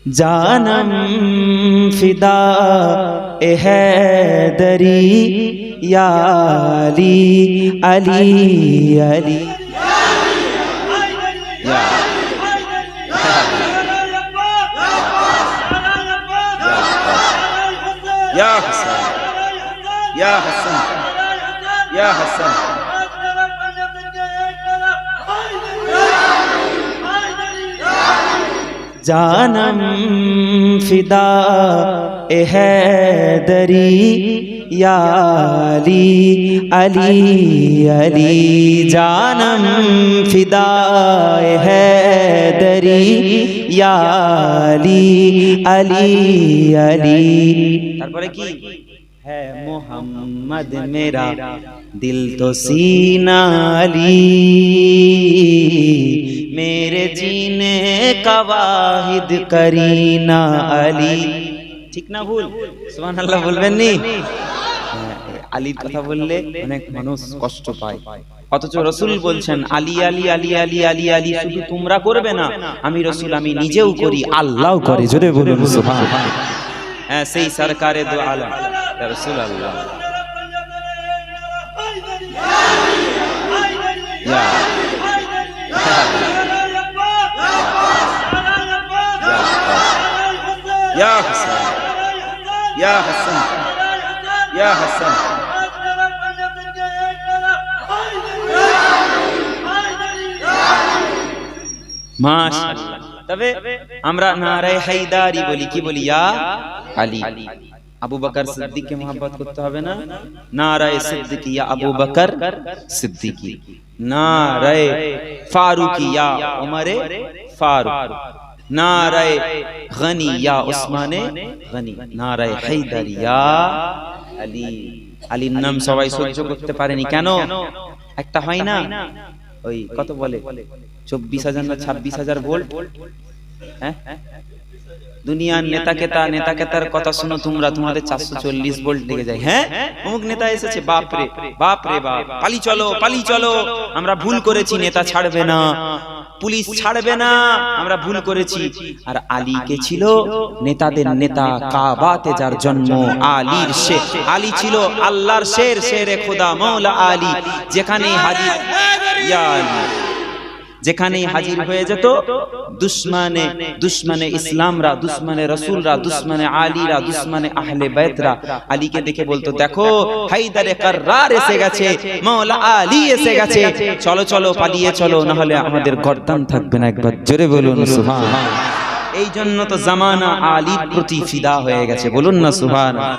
जानम फिदा ए हैदरी या अली अली अली या हसन या हसन या हसन जानम फिदा ए हैदरी या अली अली अली जानम फिदा ए हैदरी या अली अली अली तारपरे की है मोहम्मद मेरा दिल तो सीना अली मेरे जीने का वाहिद करीना अली ठीक ना भूल सुबहानाल्लाह বলবেন নি আলীর কথা বললে অনেক মানুষ কষ্ট পায় অথচ রাসূল বলছেন আলী আলী আলী আলী আলী আলী শুধু তোমরা করবে না আমি রাসূল আমি নিজেও করি আল্লাহও করে জোরে বলুন সুবহানাল্লাহ হ্যাঁ সেই সরকারে দো আলম ইয়া রাসূলুল্লাহ ইয়া या हसन या हसन या हसन माशाअल्लाह तबे আমরা নারায়ে হায়দারি বলি কি বলি ইয়া আলী আবু বকর সিদ্দিককে मोहब्बत করতে হবে না নারায়ে সিদ্দিকি ইয়া আবু বকর সিদ্দিকি নারায়ে ফারুকি ইয়া উমরে ফারুক নারায়ে গনি ইয়া উসমানে গনি নারায়ে হায়দারি ইয়া আলী আলীর নাম সবাই সহ্য করতে পারেনি কেন একটা হয় না ওই কত বলে 24000 না 26000 ভোল্ট হ্যাঁ দুনিয়ার নেতাকেতার কথা শুনো তোমরা তোমাদের 440 ভোল্ট লেগে যায় হ্যাঁ অমুক নেতা এসেছে বাপ রে বাপ পালি চলো আমরা ভুল করেছি নেতা ছাড়বে না পুলিশ ছাড়বে না আমরা ভুল করেছি আর আলী কে ছিল নেতাদের নেতা কাবাতে যার জন্ম আলীর শের আলী ছিল আল্লাহর শের শেরে খোদা মাওলা আলী যেখানে হাজির ইয়া আলী যেখানে হাজির হয়ে যেত দুশমনে ইসলামরা দুশমনে রাসূলরা দুশমনে আলীরা দুশমনে আহলে বাইতরা আলীকে দেখে বলতো দেখো হায়দারে কাররার এসে গেছে মাওলা আলী এসে গেছে চলো চলো পালিয়ে চলো না হলে আমাদের গর্দান থাকবে না একবার জোরে বলুন সুবহানাল্লাহ এই জন্য তো জামানা আলীর প্রতি ফিদা হয়ে গেছে বলুন না সুবহানাল্লাহ